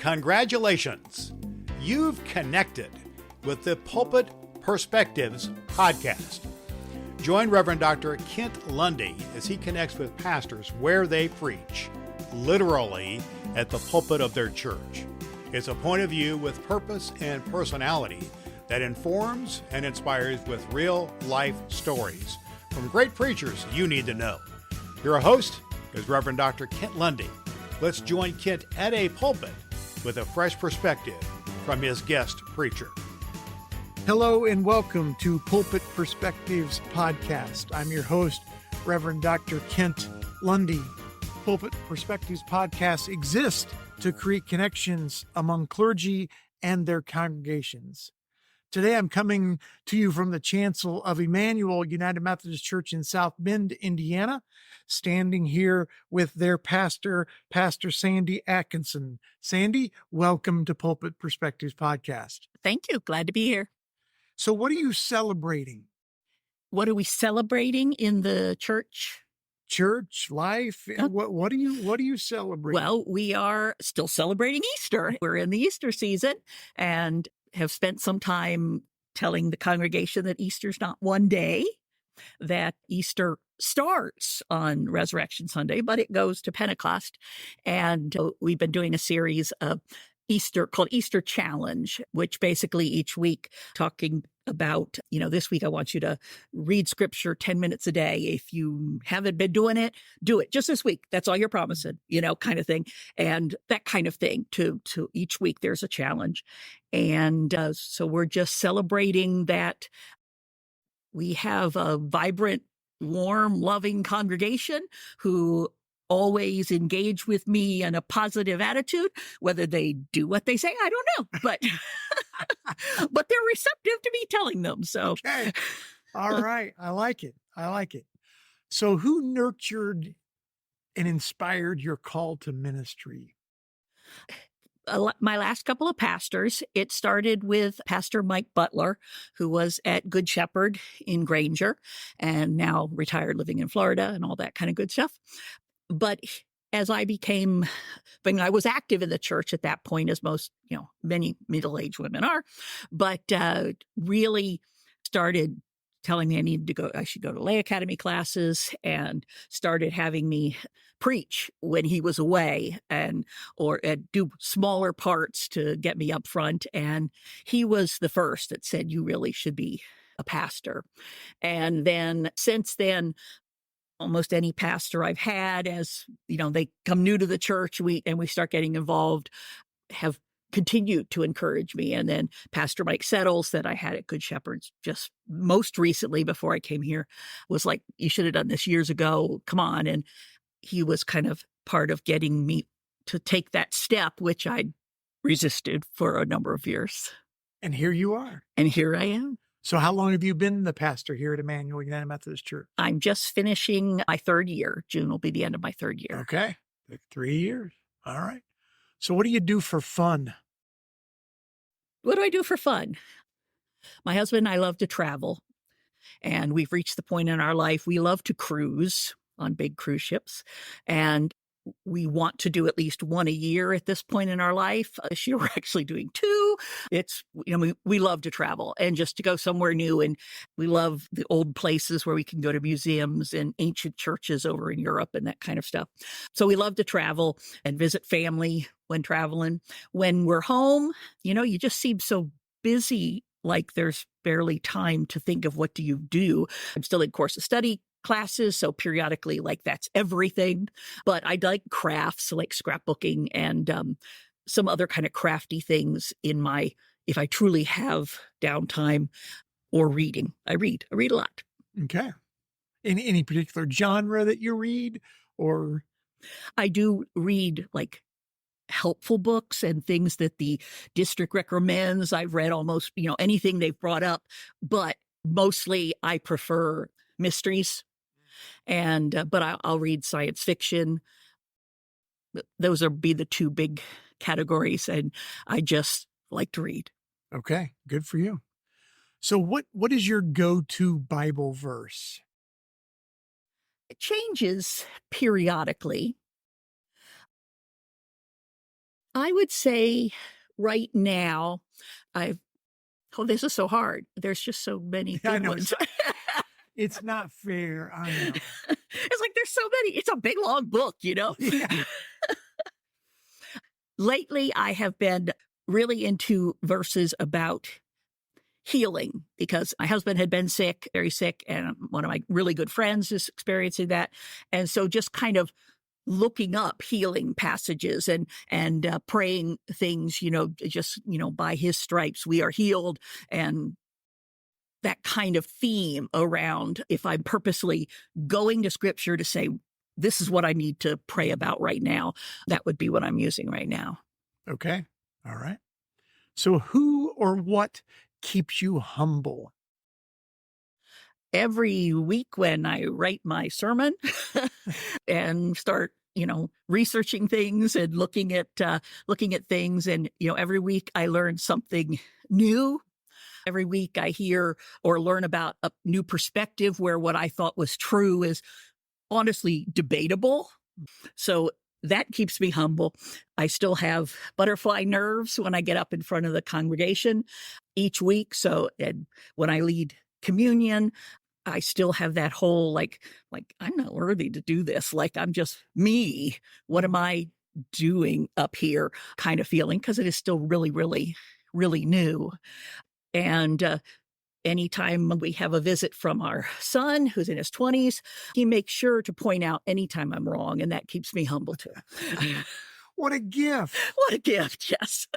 Congratulations! You've connected with the Pulpit Perspectives podcast. Join Reverend Doctor Kent Lundy as he connects with pastors where they preach, literally at the pulpit of their church. It's a point of view with purpose and personality that informs and inspires with real-life stories from great preachers you need to know. Your host is Reverend Doctor Kent Lundy. Let's join Kent at a pulpit with a fresh perspective from his guest preacher. Hello and welcome to Pulpit Perspectives podcast. I'm your host, Reverend Dr. Kent Lundy. Pulpit Perspectives podcast exists to create connections among clergy and their congregations. Today I'm coming to you from the chancel of Immanuel United Methodist Church in South Bend, Indiana, standing here with their pastor, Pastor Sandy Atkinson. Sandy, welcome to Pulpit Perspectives podcast. Thank you. Glad to be here. So what are you celebrating? What are we celebrating in the church? Church life? What are you celebrating? Well, we are still celebrating Easter. We're in the Easter season and have spent some time telling the congregation that Easter's not one day, that Easter starts on Resurrection Sunday, but it goes to Pentecost. And we've been doing a series of Easter called Easter Challenge, which basically each week talking about, this week I want you to read scripture 10 minutes a day. If you haven't been doing it, do it just this week. That's all you're promising, kind of thing. And that kind of thing to each week there's a challenge. And so we're just celebrating that we have a vibrant, warm, loving congregation who always engage with me in a positive attitude. Whether they do what they say, I don't know, but but they're receptive to me telling them. So, okay. All right. I like it. So who nurtured and inspired your call to ministry? My last couple of pastors, it started with Pastor Mike Butler, who was at Good Shepherd in Granger and now retired living in Florida and all that kind of good stuff. But as I was active in the church at that point, as most, many middle-aged women are, but really started telling me I should go to lay academy classes, and started having me preach when he was away or do smaller parts to get me up front. And he was the first that said, you really should be a pastor. And then since then, almost any pastor I've had, as they come new to the church, we start getting involved, have continued to encourage me. And then Pastor Mike Settles that I had at Good Shepherd's just most recently before I came here was like, you should have done this years ago. Come on. And he was kind of part of getting me to take that step, which I resisted for a number of years. And here you are. And here I am. So how long have you been the pastor here at Immanuel United Methodist Church? I'm just finishing my third year. June will be the end of my third year. Okay. 3 years. All right. So what do you do for fun? What do I do for fun? My husband and I love to travel, and we've reached the point in our life we love to cruise on big cruise ships, and we want to do at least one a year at this point in our life. This year, we're actually doing 2. It's, we love to travel and just to go somewhere new. And we love the old places where we can go to museums and ancient churches over in Europe and that kind of stuff. So we love to travel and visit family when traveling. When we're home, you just seem so busy, like there's barely time to think of what do you do. I'm still in course of study classes, so periodically, like, that's everything. But I like crafts, like scrapbooking and some other kind of crafty things if I truly have downtime, or reading. I read a lot. Okay. Any particular genre that you read, or? I do read like helpful books and things that the district recommends. I've read almost, anything they've brought up, but mostly I prefer mysteries. But I'll read science fiction. Those be the 2 big categories, and I just like to read. Okay, good for you. So what is your go-to Bible verse? It changes periodically. I would say right now, I've, oh, this is so hard. There's just so many I good know. ones. It's not fair. I know. It's like there's so many. It's a big, long book, you know? Yeah. Lately, I have been really into verses about healing because my husband had been sick, very sick, and one of my really good friends is experiencing that. And so just kind of looking up healing passages and praying things, just, by his stripes, we are healed. And that kind of theme around if I'm purposely going to scripture to say, this is what I need to pray about right now, that would be what I'm using right now. Okay. All right. So who or what keeps you humble? Every week when I write my sermon and start, researching things and looking at things, and every week I learn something new. Every week I hear or learn about a new perspective where what I thought was true is honestly debatable. So that keeps me humble. I still have butterfly nerves when I get up in front of the congregation each week. So and when I lead communion, I still have that whole like I'm not worthy to do this. Like I'm just me. What am I doing up here? Kind of feeling, because it is still really, really, really new. And anytime we have a visit from our son, who's in his 20s, he makes sure to point out anytime I'm wrong, and that keeps me humble too. What a gift. What a gift, yes.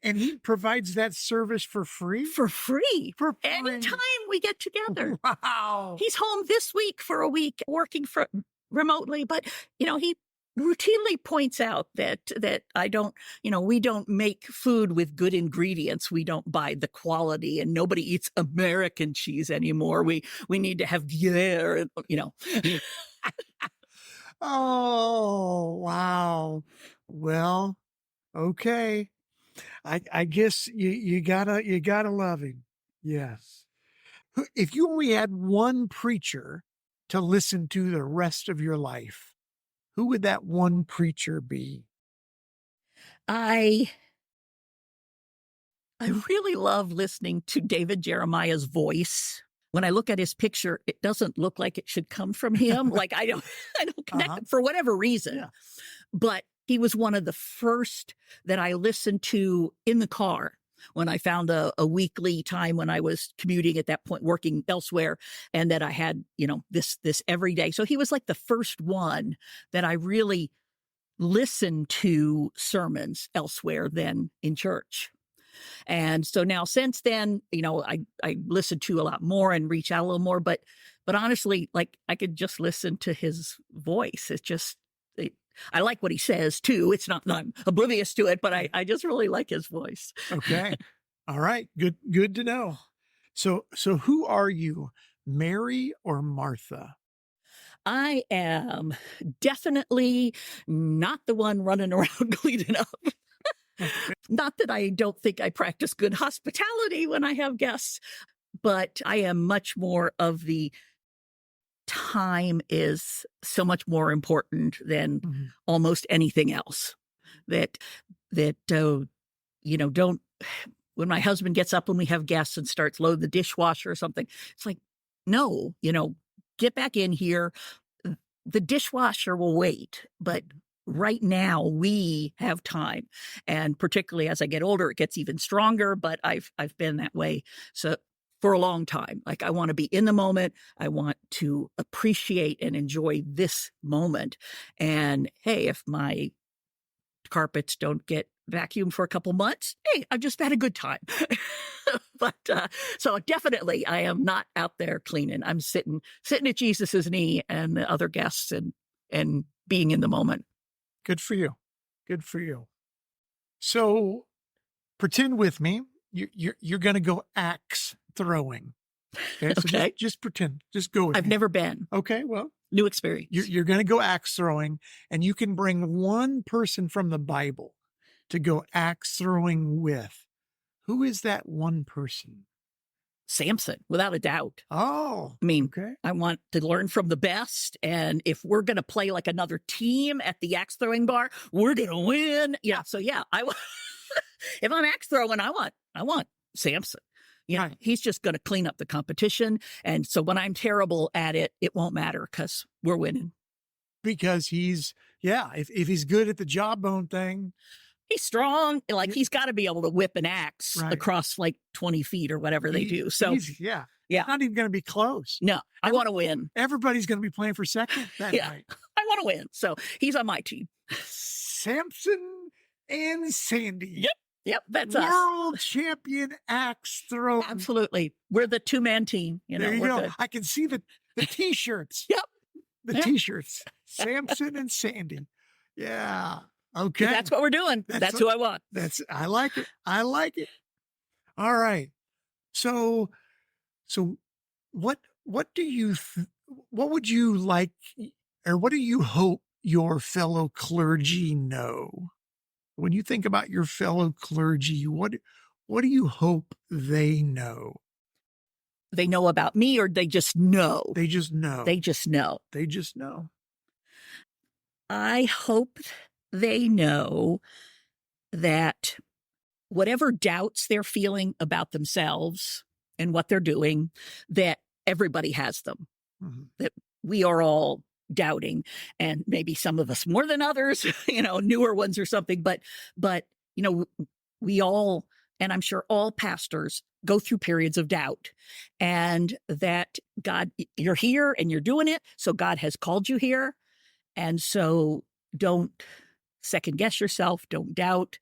And he provides that service for free? For free. For free. Anytime we get together. Wow. He's home this week for a week working remotely, but, he routinely points out that I don't, we don't make food with good ingredients. We don't buy the quality, and nobody eats American cheese anymore. We need to have Gruyere, Oh, wow. Well, okay. I guess you gotta love him. Yes. If you only had one preacher to listen to the rest of your life, who would that one preacher be? I really love listening to David Jeremiah's voice. When I look at his picture, it doesn't look like it should come from him. Like I don't connect for whatever reason. Yeah. But he was one of the first that I listened to in the car when I found a weekly time when I was commuting at that point, working elsewhere, and that I had, this every day. So he was like the first one that I really listened to sermons elsewhere than in church. And so now since then, I listen to a lot more and reach out a little more, but honestly, like I could just listen to his voice. It's just, I like what he says too. It's not that I'm oblivious to it, but I just really like his voice. Okay. All right. Good to know. So who are you, Mary or Martha? I am definitely not the one running around cleaning up. Not that I don't think I practice good hospitality when I have guests, but I am much more of the time is so much more important than almost anything else. That don't, when my husband gets up when we have guests and starts load the dishwasher or something, it's like, no, get back in here. The dishwasher will wait, but right now we have time. And particularly as I get older, it gets even stronger, but I've been that way. So for a long time, like I want to be in the moment. I want to appreciate and enjoy this moment. And hey, if my carpets don't get vacuumed for a couple months, hey, I've just had a good time. But so definitely I am not out there cleaning. I'm sitting at Jesus's knee and the other guests and being in the moment. Good for you. Good for you. So pretend with me, you're going to go axe throwing. Okay. So Okay. Just pretend, just go with I've me. never been. Okay. Well, New experience. you're going to go axe throwing, and you can bring one person from the Bible to go axe throwing with. Who is that one person? Samson, without a doubt. Oh, I mean, okay. I want to learn from the best. And if we're going to play like another team at the axe throwing bar, we're going to win. Yeah. So yeah, if I'm axe throwing, I want Samson. You know, Right. he's just going to clean up the competition. And so when I'm terrible at it, it won't matter because we're winning. Because if he's good at the jawbone thing. He's strong. Like he's got to be able to whip an axe Right. across like 20 feet or whatever they do. So yeah. Yeah. Not even going to be close. No, I want to win. Everybody's going to be playing for second that night. I want to win. So he's on my team. Samson and Sandy. Yep, that's us. World champion axe throw. Absolutely. We're the two-man team. There you we're go. good. I can see the T-shirts. Yep. The T-shirts. Samson and Sandy. Yeah. Okay. That's what we're doing. That's who I want. I like it. I like it. All right. So what do you what would you like, or what do you hope your fellow clergy know? When you think about your fellow clergy, what do you hope they know? They know about me, or they just know? They just know. They just know. They just know. I hope they know that whatever doubts they're feeling about themselves and what they're doing, that everybody has them, that we are all doubting, and maybe some of us more than others, newer ones or something. But, we all, and I'm sure all pastors, go through periods of doubt, and that God, you're here and you're doing it. So God has called you here. And so don't second guess yourself. Don't doubt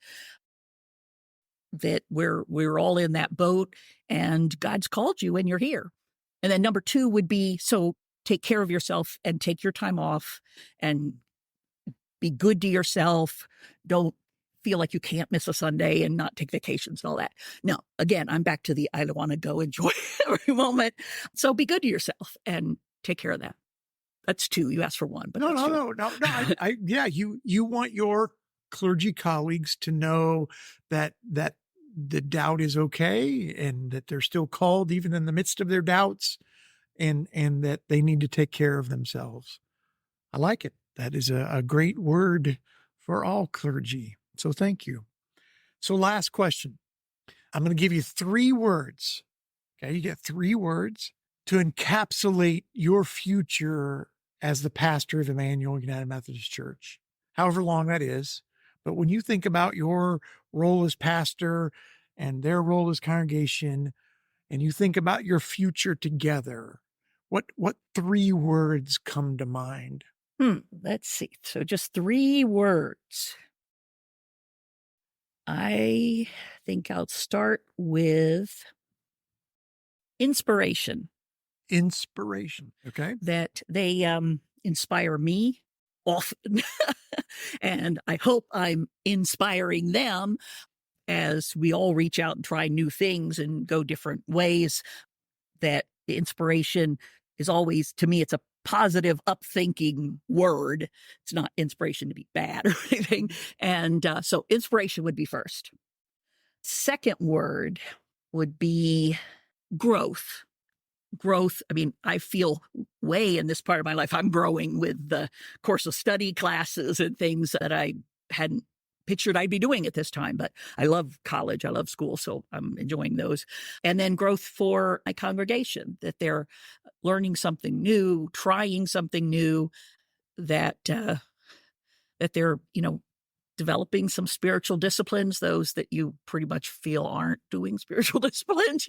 that we're all in that boat, and God's called you and you're here. And then number 2 would be, so take care of yourself and take your time off and be good to yourself. Don't feel like you can't miss a Sunday and not take vacations and all that. No, again, I'm back to I want to go enjoy every moment. So be good to yourself and take care of that. That's 2. You asked for 1, but No. You want your clergy colleagues to know that the doubt is okay, and that they're still called even in the midst of their doubts, and that they need to take care of themselves. I like it. That is a great word for all clergy. So thank you. So last question. I'm going to give you 3 words. Okay. You get 3 words to encapsulate your future as the pastor of Immanuel United Methodist Church, however long that is. But when you think about your role as pastor and their role as congregation, and you think about your future together, what 3 words come to mind? Let's see. So just 3 words. I think I'll start with inspiration. Inspiration. Okay. That they inspire me often. And I hope I'm inspiring them as we all reach out and try new things and go different ways. That the inspiration is always, to me, it's a positive, up-thinking word. It's not inspiration to be bad or anything. And so inspiration would be first. Second word would be growth. Growth. I mean, I feel way in this part of my life, I'm growing with the course of study classes and things that I hadn't pictured I'd be doing at this time. But I love college. I love school. So I'm enjoying those. And then growth for my congregation, that they're learning something new, trying something new, that they're, developing some spiritual disciplines, those that you pretty much feel aren't doing spiritual disciplines,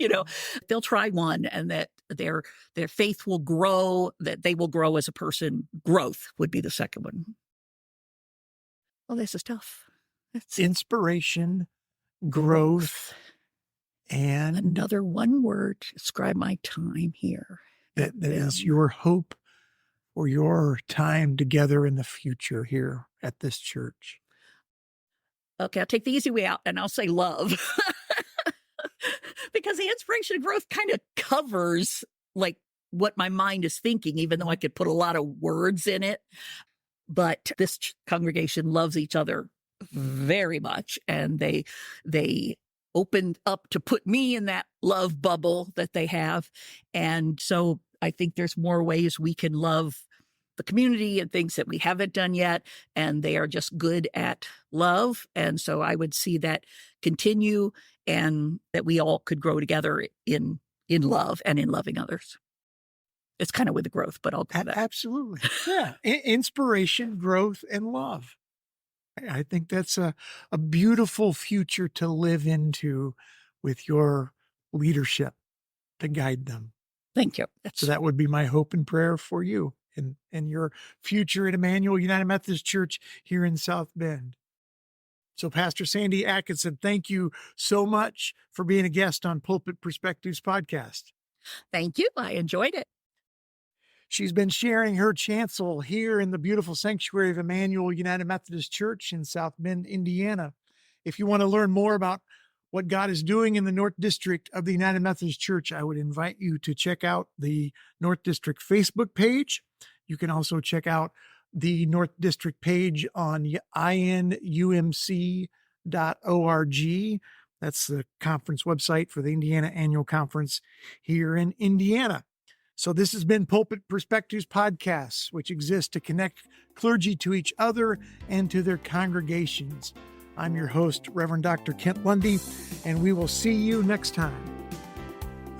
they'll try one, and that their faith will grow, that they will grow as a person. Growth would be the second one. Well, this is tough. It's Inspiration, growth, and another one word to describe my time here. that is your hope for your time together in the future here at this church. Okay, I'll take the easy way out and I'll say love. Because the inspiration and growth kind of covers like what my mind is thinking, even though I could put a lot of words in it. But this congregation loves each other very much, and they opened up to put me in that love bubble that they have. And so I think there's more ways we can love the community and things that we haven't done yet. And they are just good at love. And so I would see that continue and that we all could grow together in love and in loving others. It's kind of with the growth, but I'll do that. Absolutely. Yeah. Inspiration, growth, and love. I think that's a beautiful future to live into with your leadership to guide them. Thank you. So that would be my hope and prayer for you and your future at Immanuel United Methodist Church here in South Bend. So Pastor Sandy Atkinson, thank you so much for being a guest on Pulpit Perspectives podcast. Thank you. I enjoyed it. She's been sharing her chancel here in the beautiful sanctuary of Immanuel United Methodist Church in South Bend, Indiana. If you want to learn more about what God is doing in the North District of the United Methodist Church, I would invite you to check out the North District Facebook page. You can also check out the North District page on inumc.org. That's the conference website for the Indiana Annual Conference here in Indiana. So this has been Pulpit Perspectives Podcasts, which exist to connect clergy to each other and to their congregations. I'm your host, Reverend Doctor Kent Lundy, and we will see you next time.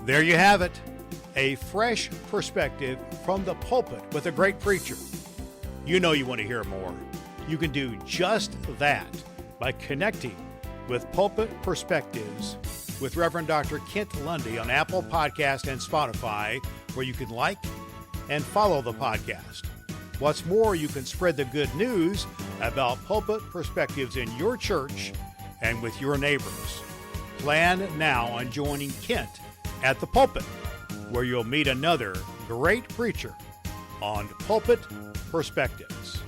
There you have it, a fresh perspective from the pulpit with a great preacher. You know you want to hear more. You can do just that by connecting with Pulpit Perspectives with Reverend Dr. Kent Lundy on Apple Podcast and Spotify, where you can like and follow the podcast. What's more, you can spread the good news about Pulpit Perspectives in your church and with your neighbors. Plan now on joining Kent at the pulpit, where you'll meet another great preacher on Pulpit Perspectives.